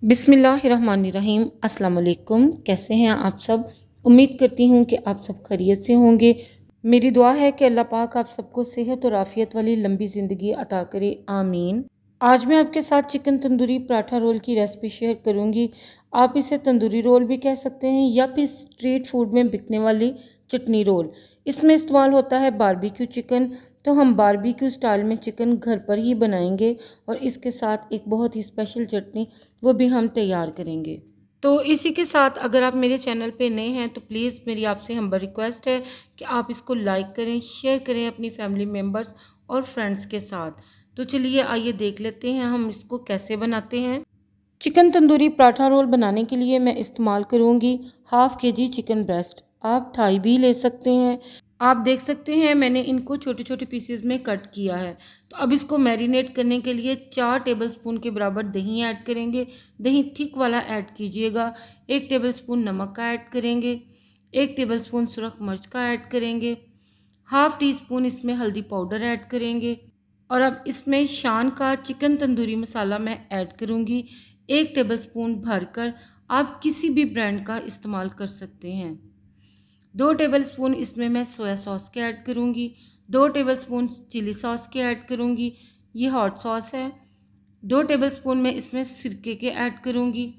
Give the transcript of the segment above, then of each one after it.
बिस्मिल्लाहिर्रहमानिर्रहीम। अस्सलाम वालेकुम। कैसे हैं आप सब? उम्मीद करती हूँ कि आप सब खैरियत से होंगे। मेरी दुआ है कि अल्लाह पाक आप सबको सेहत और आफ़ियत वाली लंबी ज़िंदगी अता करे, आमीन। आज मैं आपके साथ चिकन तंदूरी पराठा रोल की रेसिपी शेयर करूँगी। आप इसे तंदूरी रोल भी कह सकते हैं या फिर स्ट्रीट फूड में बिकने वाली चटनी रोल। इसमें इस्तेमाल होता है बारबेक्यू चिकन। तो हम बारबेक्यू स्टाइल में चिकन घर पर ही बनाएंगे और इसके साथ एक बहुत ही स्पेशल चटनी वो भी हम तैयार करेंगे। तो इसी के साथ अगर आप मेरे चैनल पे नए हैं तो प्लीज़ मेरी आपसे हम्बल रिक्वेस्ट है कि आप इसको लाइक करें, शेयर करें अपनी फैमिली मेम्बर्स और फ्रेंड्स के साथ। तो चलिए आइए देख लेते हैं हम इसको कैसे बनाते हैं। चिकन तंदूरी पराठा रोल बनाने के लिए मैं इस्तेमाल करूँगी हाफ़ केजी चिकन ब्रेस्ट। आप थाई भी ले सकते हैं। आप देख सकते हैं मैंने इनको छोटे छोटे पीसेस में कट किया है। तो अब इसको मैरिनेट करने के लिए 4 टेबलस्पून के बराबर दही ऐड करेंगे। दही थिक वाला ऐड कीजिएगा। 1 टेबलस्पून नमक का ऐड करेंगे। 1 टेबलस्पून सुरख मिर्च का ऐड करेंगे। हाफ़ टी स्पून इसमें हल्दी पाउडर ऐड करेंगे। और अब इसमें शान का चिकन तंदूरी मसाला मैं ऐड करूँगी 1 टेबलस्पून भरकर। आप किसी भी ब्रांड का इस्तेमाल कर सकते हैं। 2 टेबलस्पून इसमें मैं सोया सॉस के ऐड करूँगी। 2 टेबलस्पून चिली सॉस के ऐड करूँगी, ये हॉट सॉस है। 2 टेबलस्पून मैं इसमें सिरके के ऐड करूँगी।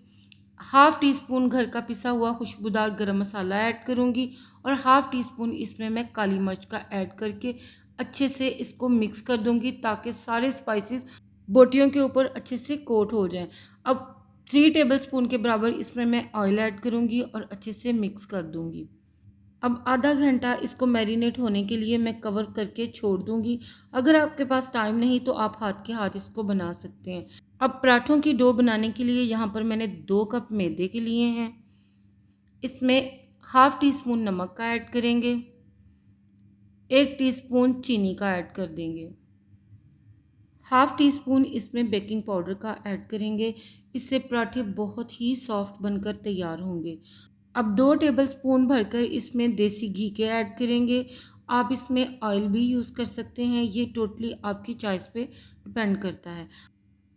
हाफ़ टी स्पून घर का पिसा हुआ खुशबूदार गरम मसाला ऐड करूँगी और हाफ़ टी स्पून इसमें मैं काली मिर्च का ऐड करके अच्छे से इसको मिक्स कर दूँगी ताकि सारे स्पाइसेस बोटियों के ऊपर अच्छे से कोट हो जाएं। अब 3 टेबलस्पून के बराबर इसमें मैं ऑयल ऐड करूँगी और अच्छे से मिक्स कर दूँगी। अब आधा घंटा इसको मैरिनेट होने के लिए मैं कवर करके छोड़ दूँगी। अगर आपके पास टाइम नहीं तो आप हाथ के हाथ इसको बना सकते हैं। अब पराठों की डो बनाने के लिए यहाँ पर मैंने 2 कप मैदे के लिए हैं। इसमें हाफ़ टी स्पून नमक का ऐड करेंगे। 1 टीस्पून चीनी का ऐड कर देंगे। हाफ़ टी स्पून इसमें बेकिंग पाउडर का ऐड करेंगे। इससे पराठे बहुत ही सॉफ्ट बनकर तैयार होंगे। अब 2 टेबलस्पून भरकर इसमें देसी घी के ऐड करेंगे। आप इसमें ऑयल भी यूज़ कर सकते हैं, ये टोटली आपकी चॉइस पे डिपेंड करता है।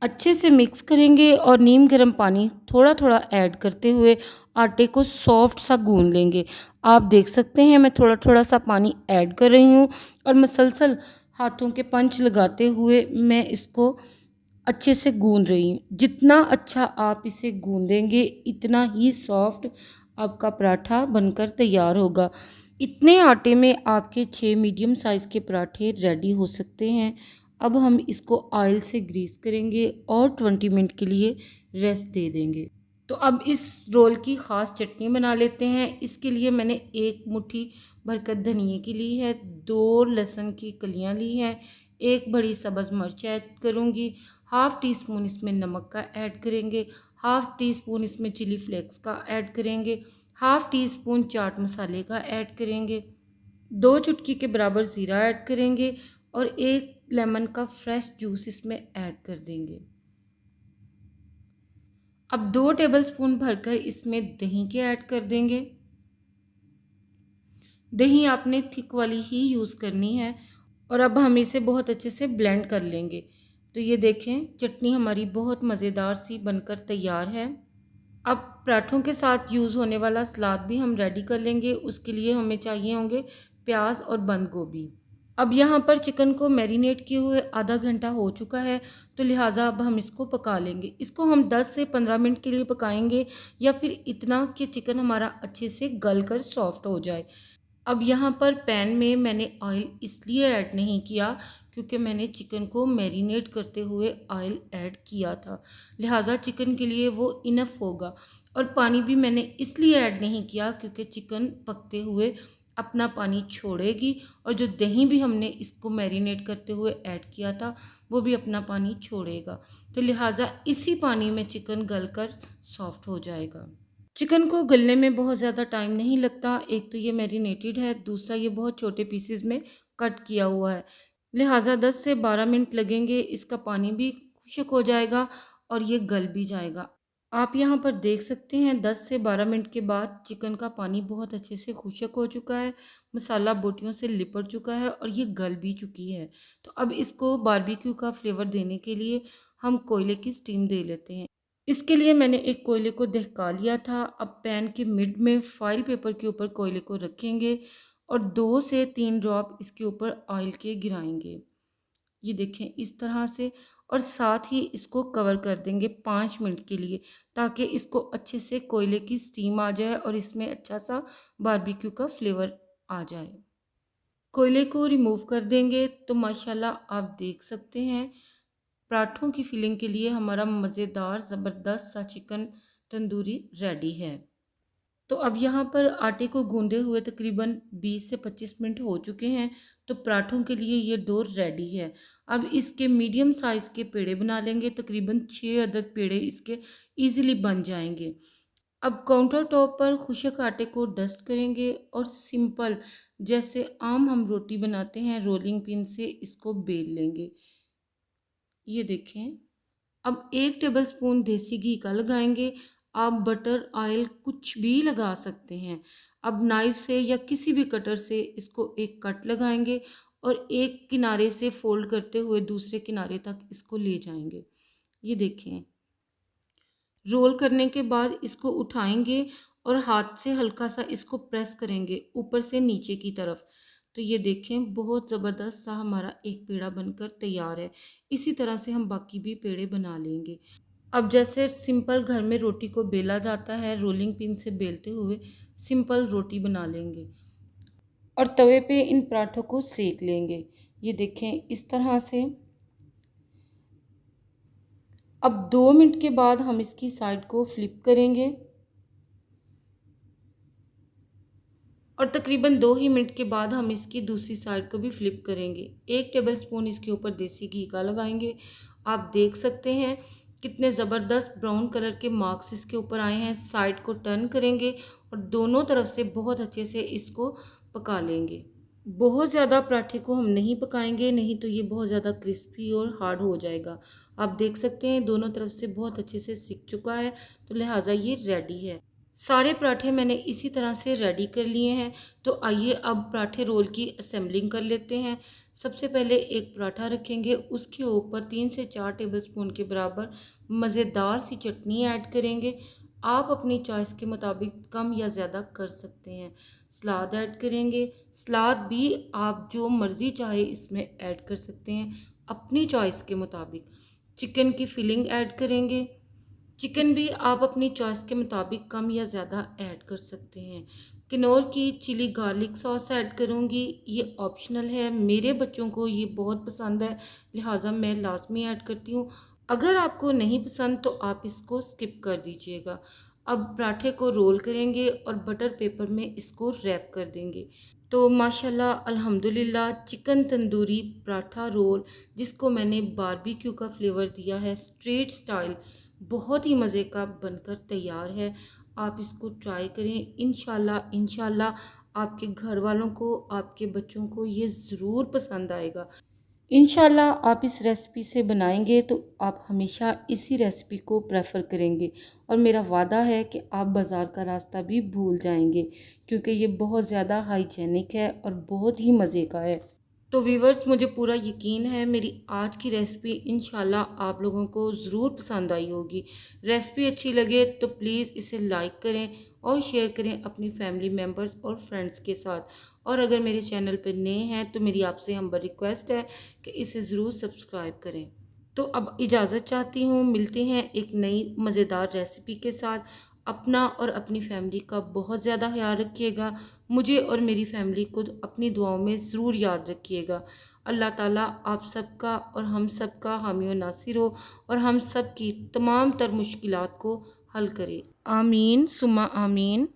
अच्छे से मिक्स करेंगे और नीम गर्म पानी थोड़ा थोड़ा ऐड करते हुए आटे को सॉफ्ट सा गूंद लेंगे। आप देख सकते हैं मैं थोड़ा थोड़ा सा पानी ऐड कर रही हूँ और मसलसल हाथों के पंच लगाते हुए मैं इसको अच्छे से गूंद रही हूँ। जितना अच्छा आप इसे गूंदेंगे इतना ही सॉफ्ट आपका पराठा बनकर तैयार होगा। इतने आटे में आपके 6 मीडियम साइज़ के पराठे रेडी हो सकते हैं। अब हम इसको ऑयल से ग्रीस करेंगे और 20 मिनट के लिए रेस्ट दे देंगे। तो अब इस रोल की ख़ास चटनी बना लेते हैं। इसके लिए मैंने 1 मुट्ठी भरकर धनिए की ली है, 2 लहसुन की कलियां ली हैं, 1 बड़ी सब्ज़ मिर्च ऐड करूँगी, हाफ़ टी स्पून इसमें नमक का ऐड करेंगे, हाफ़ टी स्पून इसमें चिली फ्लेक्स का ऐड करेंगे, हाफ़ टी स्पून चाट मसाले का ऐड करेंगे, 2 चुटकी के बराबर ज़ीरा ऐड करेंगे और 1 लेमन का फ्रेश जूस इसमें ऐड कर देंगे। अब 2 टेबलस्पून भरकर इसमें दही के ऐड कर देंगे। दही आपने थिक वाली ही यूज़ करनी है और अब हम इसे बहुत अच्छे से ब्लेंड कर लेंगे। तो ये देखें चटनी हमारी बहुत मज़ेदार सी बनकर तैयार है। अब पराठों के साथ यूज़ होने वाला सलाद भी हम रेडी कर लेंगे। उसके लिए हमें चाहिए होंगे प्याज और बंद गोभी। अब यहाँ पर चिकन को मैरिनेट किए हुए आधा घंटा हो चुका है, तो लिहाजा अब हम इसको पका लेंगे। इसको हम 10 से 15 मिनट के लिए पकाएंगे या फिर इतना कि चिकन हमारा अच्छे से गल कर सॉफ्ट हो जाए। अब यहाँ पर पैन में मैंने ऑयल इसलिए ऐड नहीं किया क्योंकि मैंने चिकन को मैरिनेट करते हुए ऑयल ऐड किया था, लिहाजा चिकन के लिए वो इनफ होगा। और पानी भी मैंने इसलिए ऐड नहीं किया क्योंकि चिकन पकते हुए अपना पानी छोड़ेगी और जो दही भी हमने इसको मैरिनेट करते हुए ऐड किया था वो भी अपना पानी छोड़ेगा। तो लिहाजा इसी पानी में चिकन गलकर सॉफ्ट हो जाएगा। चिकन को गलने में बहुत ज़्यादा टाइम नहीं लगता। एक तो ये मैरिनेटेड है, दूसरा ये बहुत छोटे पीसेस में कट किया हुआ है, लिहाजा 10 से 12 मिनट लगेंगे। इसका पानी भी खुश्क हो जाएगा और ये गल भी जाएगा। आप यहाँ पर देख सकते हैं 10 से 12 मिनट के बाद चिकन का पानी बहुत अच्छे से खुश्क हो चुका है, मसाला बोटियों से लिपट चुका है और ये गल भी चुकी है। तो अब इसको बारबेक्यू का फ्लेवर देने के लिए हम कोयले की स्टीम दे लेते हैं। इसके लिए मैंने एक कोयले को दहका लिया था। अब पैन के मिड में फॉइल पेपर के ऊपर कोयले को रखेंगे और 2 से 3 ड्रॉप इसके ऊपर ऑयल के गिराएंगे। ये देखें इस तरह से, और साथ ही इसको कवर कर देंगे 5 मिनट के लिए, ताकि इसको अच्छे से कोयले की स्टीम आ जाए और इसमें अच्छा सा बारबेक्यू का फ्लेवर आ जाए। कोयले को रिमूव कर देंगे तो माशाल्लाह आप देख सकते हैं पराठों की फिलिंग के लिए हमारा मज़ेदार ज़बरदस्त सा चिकन तंदूरी रेडी है। तो अब यहाँ पर आटे को गूंदे हुए तकरीबन 20 से 25 मिनट हो चुके हैं। तो पराठों के लिए ये डो रेडी है। अब इसके मीडियम साइज़ के पेड़े बना लेंगे, तकरीबन 6 अदद पेड़े इसके इजीली बन जाएंगे। अब काउंटर टॉप पर खुशक आटे को डस्ट करेंगे और सिंपल जैसे आम हम रोटी बनाते हैं रोलिंग पिन से इसको बेल लेंगे। ये देखें। अब 1 टेबलस्पून देसी घी का लगाएंगे। आप बटर ऑयल कुछ भी लगा सकते हैं। अब नाइफ से या किसी भी कटर से इसको एक कट लगाएंगे और एक किनारे से फोल्ड करते हुए दूसरे किनारे तक इसको ले जाएंगे। ये देखें। रोल करने के बाद इसको उठाएंगे और हाथ से हल्का सा इसको प्रेस करेंगे ऊपर से नीचे की तरफ। तो ये देखें बहुत ज़बरदस्त सा हमारा एक पेड़ा बनकर तैयार है। इसी तरह से हम बाकी भी पेड़े बना लेंगे। अब जैसे सिंपल घर में रोटी को बेला जाता है, रोलिंग पिन से बेलते हुए सिंपल रोटी बना लेंगे और तवे पे इन पराठों को सेक लेंगे। ये देखें इस तरह से। अब 2 मिनट के बाद हम इसकी साइड को फ्लिप करेंगे और तकरीबन 2 ही मिनट के बाद हम इसकी दूसरी साइड को भी फ्लिप करेंगे। 1 टेबलस्पून इसके ऊपर देसी घी का लगाएंगे। आप देख सकते हैं कितने ज़बरदस्त ब्राउन कलर के मार्क्स इसके ऊपर आए हैं। साइड को टर्न करेंगे और दोनों तरफ से बहुत अच्छे से इसको पका लेंगे। बहुत ज़्यादा पराठे को हम नहीं पकाएंगे, नहीं तो ये बहुत ज़्यादा क्रिस्पी और हार्ड हो जाएगा। आप देख सकते हैं दोनों तरफ से बहुत अच्छे से सिक चुका है, तो लिहाजा ये रेडी है। सारे पराठे मैंने इसी तरह से रेडी कर लिए हैं। तो आइए अब पराठे रोल की असेंबलिंग कर लेते हैं। सबसे पहले एक पराठा रखेंगे, उसके ऊपर 3 से 4 टेबलस्पून के बराबर मज़ेदार सी चटनी ऐड करेंगे। आप अपनी चॉइस के मुताबिक कम या ज़्यादा कर सकते हैं। सलाद ऐड करेंगे। सलाद भी आप जो मर्ज़ी चाहे इसमें ऐड कर सकते हैं अपनी चॉइस के मुताबिक। चिकन की फिलिंग ऐड करेंगे। चिकन भी आप अपनी चॉइस के मुताबिक कम या ज़्यादा ऐड कर सकते हैं। किनोर की चिली गार्लिक सॉस ऐड करूँगी, ये ऑप्शनल है। मेरे बच्चों को ये बहुत पसंद है, लिहाजा मैं लाजमी ऐड करती हूँ। अगर आपको नहीं पसंद तो आप इसको स्किप कर दीजिएगा। अब पराठे को रोल करेंगे और बटर पेपर में इसको रैप कर देंगे। तो माशाल्लाह अल्हम्दुलिल्लाह चिकन तंदूरी पराठा रोल, जिसको मैंने बारबेक्यू का फ्लेवर दिया है स्ट्रीट स्टाइल, बहुत ही मज़े का बनकर तैयार है। आप इसको ट्राई करें। इंशाल्लाह आपके घर वालों को, आपके बच्चों को ये ज़रूर पसंद आएगा। इंशाल्लाह आप इस रेसिपी से बनाएंगे तो आप हमेशा इसी रेसिपी को प्रेफर करेंगे और मेरा वादा है कि आप बाज़ार का रास्ता भी भूल जाएंगे, क्योंकि ये बहुत ज़्यादा हाइजेनिक है और बहुत ही मज़े का है। तो व्यूवर्स, मुझे पूरा यकीन है मेरी आज की रेसिपी इंशाल्लाह आप लोगों को ज़रूर पसंद आई होगी। रेसिपी अच्छी लगे तो प्लीज़ इसे लाइक करें और शेयर करें अपनी फैमिली मेम्बर्स और फ्रेंड्स के साथ। और अगर मेरे चैनल पर नए हैं तो मेरी आपसे हम्बल रिक्वेस्ट है कि इसे ज़रूर सब्सक्राइब करें। तो अब इजाज़त चाहती हूँ, मिलते हैं एक नई मज़ेदार रेसिपी के साथ। अपना और अपनी फैमिली का बहुत ज़्यादा ख्याल रखिएगा। मुझे और मेरी फैमिली को अपनी दुआओं में ज़रूर याद रखिएगा। अल्लाह ताला आप सबका और हम सबका हामी व नासिर हो और हम सब की तमाम तर मुश्किलात को हल करे। आमीन सुम्मा आमीन।